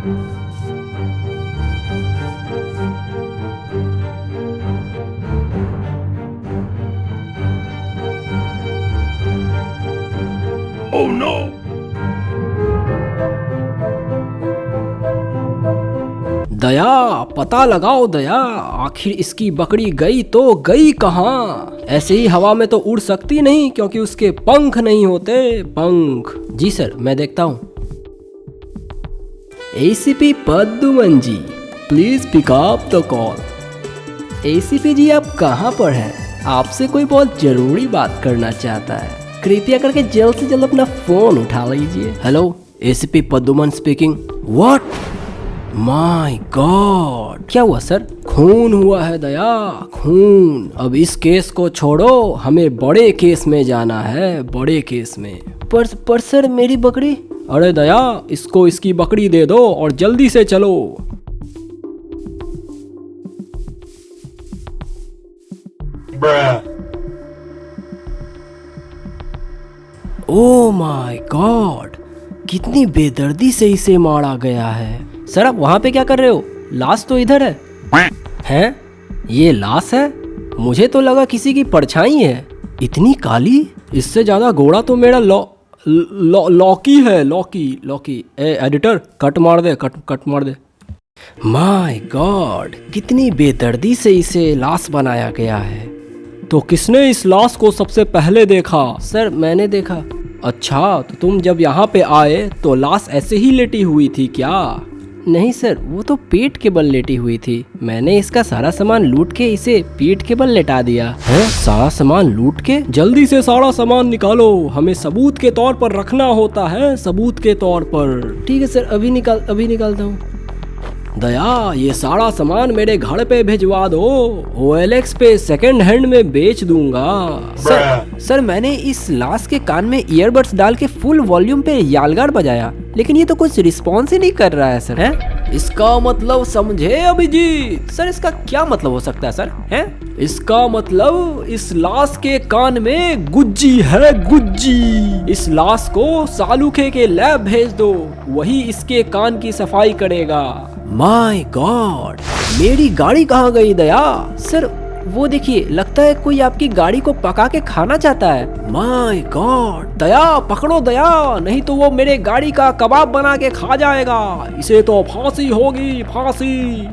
Oh no! दया, पता लगाओ दया, आखिर इसकी बकरी गई तो गई कहाँ? ऐसे ही हवा में तो उड़ सकती नहीं क्योंकि उसके पंख नहीं होते, पंख। जी सर, मैं देखता हूँ। ACP Pradyuman ji, please pick up the call. ACP ji, आप कहाँ पर हैं? आपसे कोई बहुत जरूरी बात करना चाहता है, कृपया करके जल्द से जल्द अपना फोन उठा लीजिए। Hello, ACP Pradyuman speaking. What? My god, क्या हुआ सर? खून हुआ है दया, खून। अब इस केस को छोड़ो, हमें बड़े केस में जाना है, बड़े केस में। पर सर, मेरी बकरी। अरे दया, इसको इसकी बकरी दे दो और जल्दी से चलो। ओ माय गॉड, कितनी बेदर्दी से इसे मारा गया है। सर, आप वहाँ पे क्या कर रहे हो? लाश तो इधर है। हैं? ये लाश है? मुझे तो लगा किसी की परछाई है। इतनी काली? इससे ज्यादा गोरा तो मेरा लॉकी है, लॉकी। एडिटर, कट मार दे, कट मार दे। माय गॉड, कितनी बेदर्दी से इसे लाश बनाया गया है। तो किसने इस लाश को सबसे पहले देखा? सर, मैंने देखा। अच्छा, तो तुम जब यहाँ पे आए तो लाश ऐसे ही लेटी हुई थी क्या? नहीं सर, वो तो पेट के बल लेटी हुई थी। मैंने इसका सारा सामान लूट के इसे पीठ के बल लेटा दिया है। सारा सामान लूट के? जल्दी से सारा सामान निकालो, हमें सबूत के तौर पर रखना होता है, सबूत के तौर पर। ठीक है सर, अभी निकालता हूँ। दया, ये सारा सामान मेरे घर पे भिजवा दो, OLX पे सेकंड हैंड में बेच दूंगा। सर, मैंने इस लाश के कान में ईयरबड्स डाल के फुल वॉल्यूम पे यालगार बजाया, लेकिन ये तो कुछ रिस्पॉन्स ही नहीं कर रहा है सर। हैं? इसका मतलब समझे अभिजीत? सर, इसका क्या मतलब हो सकता है सर? हैं? इसका मतलब इस लाश के कान में गुज्जी है, गुज्जी। इस लाश को सालूखे के लैब भेज दो, वही इसके कान की सफाई करेगा। माय गॉड, मेरी गाड़ी कहाँ गई दया? सर, वो देखिए, लगता है कोई आपकी गाड़ी को पका के खाना चाहता है। माय गॉड, दया पकड़ो दया, नहीं तो वो मेरे गाड़ी का कबाब बना के खा जाएगा। इसे तो फांसी होगी, फांसी।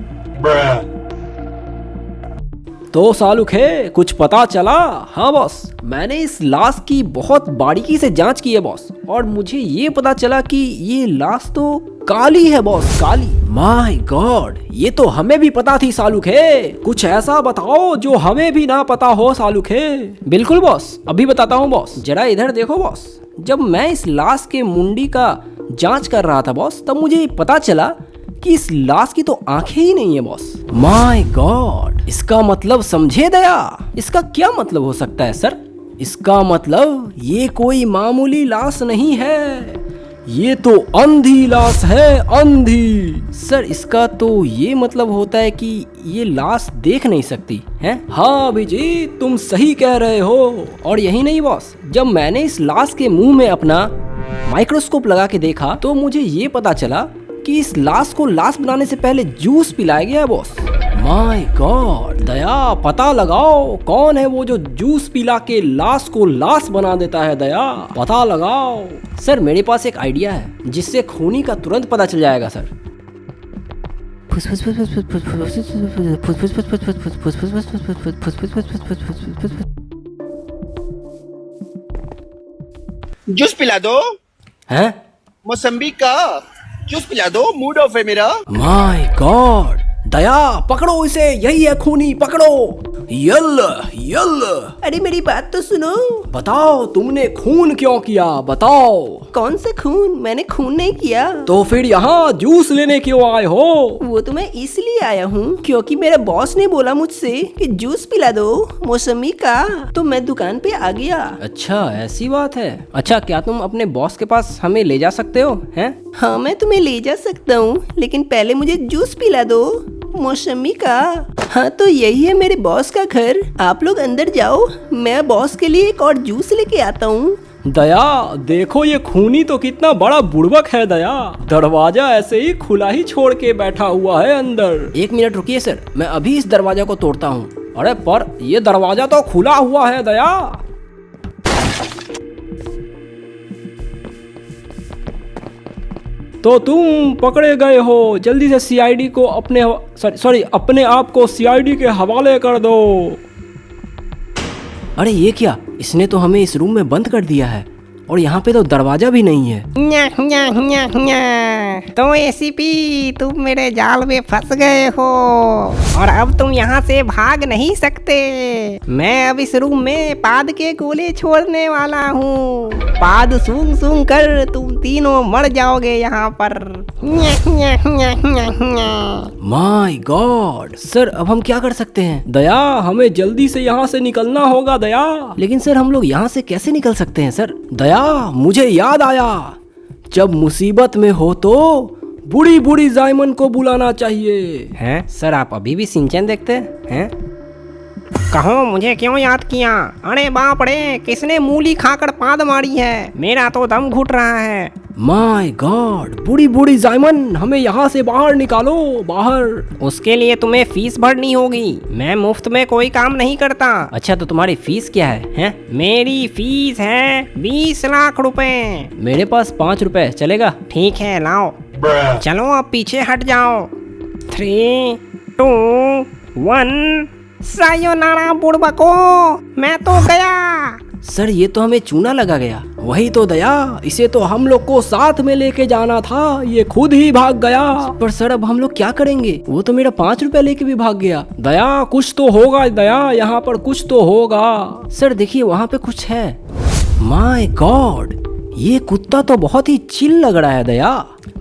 तो सालुखे, कुछ पता चला? हाँ बॉस, मैंने इस लाश की बहुत बारीकी से जांच की है बॉस, और मुझे ये पता चला कि ये लाश तो काली है बॉस, काली। माय गॉड, ये तो हमें भी पता थी सालुखे। कुछ ऐसा बताओ जो हमें भी ना पता हो सालुखे। बिल्कुल बॉस, अभी बताता हूँ बॉस। जरा इधर देखो बॉस, जब मैं इस लाश के मुंडी का जांच कर रहा था बॉस, तब मुझे पता चला कि इस लाश की तो आंखें ही नहीं है बॉस। माय गॉड, इसका मतलब समझे दया? इसका क्या मतलब हो सकता है सर? इसका मतलब ये कोई मामूली लाश नहीं है, ये तो अंधी लाश है, अंधी। सर, इसका तो ये मतलब होता है कि ये लाश देख नहीं सकती है। हाँ अभिजीत, तुम सही कह रहे हो। और यही नहीं बॉस, जब मैंने इस लाश के मुंह में अपना माइक्रोस्कोप लगा के देखा तो मुझे ये पता चला कि इस लाश को लाश बनाने से पहले जूस पिलाया गया है बॉस। माय गॉड, दया पता लगाओ कौन है वो जो जूस पिला के लाश को लाश बना देता है। दया पता लगाओ। सर, मेरे पास एक आइडिया है जिससे खूनी का तुरंत पता चल जाएगा सर। जूस पिला दो। हैं? मौसम्बी का जूस पिला दो, मूड ऑफ है मेरा। माय गॉड, दया पकड़ो इसे, यही है खूनी, पकड़ो। यल। अरे मेरी बात तो सुनो। बताओ, तुमने खून क्यों किया? बताओ। कौन सा खून? मैंने खून नहीं किया। तो फिर यहाँ जूस लेने क्यों आए हो? वो तो मैं इसलिए आया हूँ क्योंकि मेरा बॉस ने बोला मुझसे कि जूस पिला दो मौसमी का, तो मैं दुकान पे आ गया। अच्छा, ऐसी बात है। अच्छा, क्या तुम अपने बॉस के पास हमें ले जा सकते हो? हैं? हाँ, मैं तुम्हें ले जा सकता हूँ, लेकिन पहले मुझे जूस पिला दो मौसमी का। हाँ, तो यही है मेरे बॉस का घर। आप लोग अंदर जाओ, मैं बॉस के लिए एक और जूस लेके आता हूँ। दया देखो ये खूनी तो कितना बड़ा बुड़बक है दया, दरवाजा ऐसे ही खुला ही छोड़ के बैठा हुआ है अंदर। 1 मिनट रुकिए सर, मैं अभी इस दरवाजा को तोड़ता हूँ। अरे पर ये दरवाजा तो खुला हुआ है दया। तो तुम पकड़े गए हो, जल्दी से सीआईडी को अपने आप को सीआईडी के हवाले कर दो। अरे ये क्या, इसने तो हमें इस रूम में बंद कर दिया है और यहाँ पे तो दरवाजा भी नहीं है। तो एसीपी तुम मेरे जाल में फंस गए हो और अब तुम यहाँ से भाग नहीं सकते। मैं अब इस रूम में पाद के गोले छोड़ने वाला हूँ। पाद सूंघ सूंघ कर तुम तीनों मर जाओगे यहाँ पर। माय गॉड सर, अब हम क्या कर सकते हैं? दया हमें जल्दी से यहाँ से निकलना होगा दया। लेकिन सर हम लोग यहाँ से कैसे निकल सकते हैं सर? दया मुझे याद आया, जब मुसीबत में हो तो बूढ़ी बूढ़ी जायमन को बुलाना चाहिए। हैं सर, आप अभी भी सिंचन देखते हैं? कहो मुझे क्यों याद किया? अरे बाप रे, किसने मूली खाकर पाद मारी है? मेरा तो दम घुट रहा है। माय गॉड, बूढ़ी बूढ़ी जायमन, हमें यहाँ से बाहर निकालो, बाहर। उसके लिए तुम्हें फीस भरनी होगी। मैं मुफ्त में कोई काम नहीं करता। अच्छा तो तुम्हारी फीस क्या है? हैं? मेरी फीस है 20 लाख रुपए। मेरे पास 5 रुपए, चलेगा? ठीक है लाओ। चलो अब पीछे हट जाओ। 3, 2, 1 सायोनारा बुड़बको, मैं तो गया। सर ये तो हमें चूना लगा गया। वही तो दया, इसे तो हम लोग को साथ में लेके जाना था, ये खुद ही भाग गया। पर सर अब हम लोग क्या करेंगे? वो तो मेरा 5 रुपए लेके भी भाग गया। दया कुछ तो होगा दया, यहाँ पर कुछ तो होगा। सर देखिए वहाँ पे कुछ है। माय गॉड, ये कुत्ता तो बहुत ही चिल लग रहा है दया।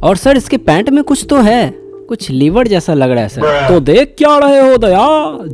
और सर इसके पैंट में कुछ तो है, कुछ लीवर जैसा लग रहा है सर। तो देख क्या रहे हो दया,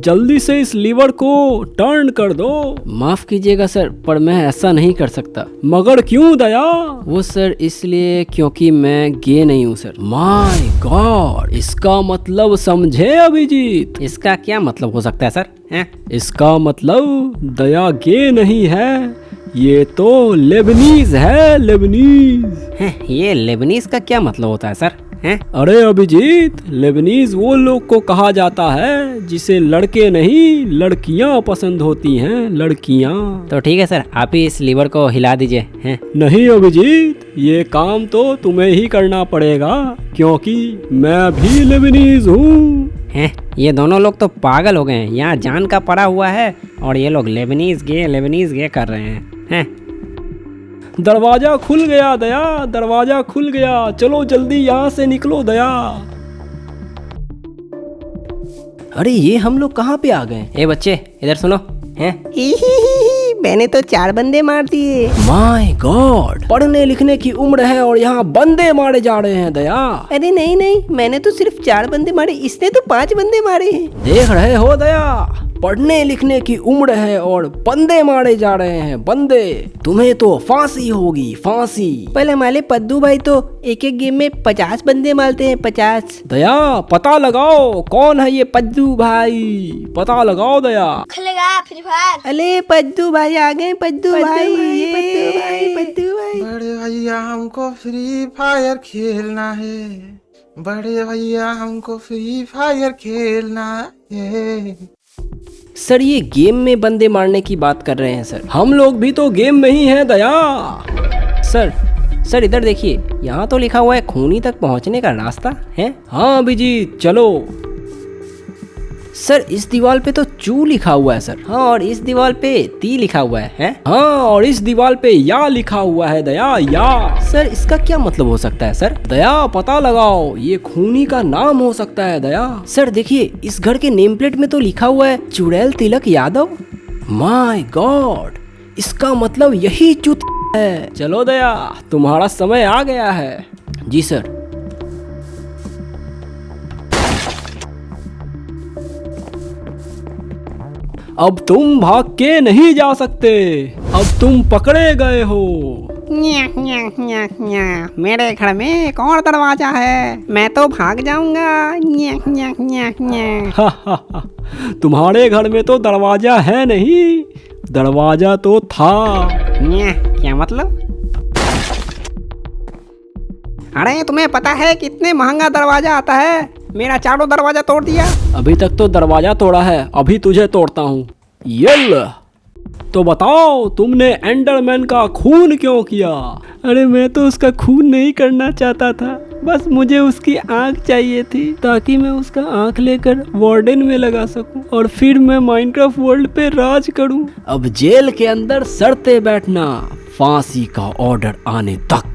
जल्दी से इस लीवर को टर्न कर दो। माफ कीजिएगा सर, पर मैं ऐसा नहीं कर सकता। मगर क्यों दया? वो सर इसलिए क्योंकि मैं गे नहीं हूँ सर। माय गॉड, इसका मतलब समझे अभिजीत? इसका क्या मतलब हो सकता है सर? हैं? इसका मतलब दया गे नहीं है, ये तो लेबनीज है, लेबनीज। ये लेबनीज का क्या मतलब होता है सर? हैं? अरे अभिजीत, लेबनीज वो लोग को कहा जाता है जिसे लड़के नहीं लड़कियां पसंद होती हैं, लड़कियां। तो ठीक है सर, आप ही इस लीवर को हिला दीजिए। हैं? नहीं अभिजीत, ये काम तो तुम्हें ही करना पड़ेगा क्योंकि मैं भी लेबनीज हूँ। हैं? ये दोनों लोग तो पागल हो गए हैं। यहाँ जान का पड़ा हुआ है और ये लोग लेबनीज गे कर रहे हैं। दरवाजा खुल गया दया, दरवाजा खुल गया। चलो जल्दी यहाँ से निकलो दया। अरे ये हम लोग कहाँ पे आ गए? ए बच्चे इधर सुनो। हैं? मैंने तो 4 बंदे मार दिए। माय गॉड, पढ़ने लिखने की उम्र है और यहाँ बंदे मारे जा रहे हैं दया। अरे नहीं नहीं, मैंने तो सिर्फ 4 बंदे मारे, इसने तो 5 बंदे मारे हैं। देख रहे हो दया, पढ़ने लिखने की उम्र है और बंदे मारे जा रहे हैं, बंदे। तुम्हें तो फांसी होगी, फांसी। पहले हमारे पद्दू भाई तो एक गेम में 50 बंदे मारते हैं, 50। दया पता लगाओ कौन है ये पद्दू भाई, पता लगाओ दया। खेलेगा फ्री फायर। अरे पद्दू भाई आ गए, पद्दू भाई, पद्दू भाई। बड़े भैया हमको फ्री फायर खेलना है, बड़े भैया हमको फ्री फायर खेलना है। सर ये गेम में बंदे मारने की बात कर रहे हैं सर, हम लोग भी तो गेम में ही हैं दया। सर इधर देखिए, यहाँ तो लिखा हुआ है खूनी तक पहुँचने का रास्ता है। हाँ अभिजीत चलो। सर इस दीवार पे तो चू लिखा हुआ है सर। हाँ और इस दीवार पे ती लिखा हुआ है? हाँ और इस दीवार पे या लिखा हुआ है दया, या। सर इसका क्या मतलब हो सकता है सर? दया पता लगाओ, ये खूनी का नाम हो सकता है दया। सर देखिए इस घर के नेम प्लेट में तो लिखा हुआ है चुड़ैल तिलक यादव। माय गॉड, इसका मतलब यही चुत है। चलो दया, तुम्हारा समय आ गया है। जी सर। अब तुम भाग के नहीं जा सकते, अब तुम पकड़े गए हो। मेरे घर में एक और दरवाजा है, मैं तो भाग जाऊंगा। तुम्हारे घर में तो दरवाजा है नहीं, दरवाजा तो था। क्या मतलब? अरे तुम्हें पता है कितने महंगा दरवाजा आता है? मेरा चारों दरवाजा तोड़ दिया। अभी तक तो दरवाजा तोड़ा है, अभी तुझे तोड़ता हूँ। ये ले। तो बताओ तुमने एंडरमैन का खून क्यों किया? अरे मैं तो उसका खून नहीं करना चाहता था, बस मुझे उसकी आंख चाहिए थी ताकि मैं उसका आंख लेकर वार्डन में लगा सकूं और फिर मैं माइनक्राफ्ट वर्ल्ड पे राज करूं। अब जेल के अंदर सड़ते बैठना फांसी का ऑर्डर आने तक।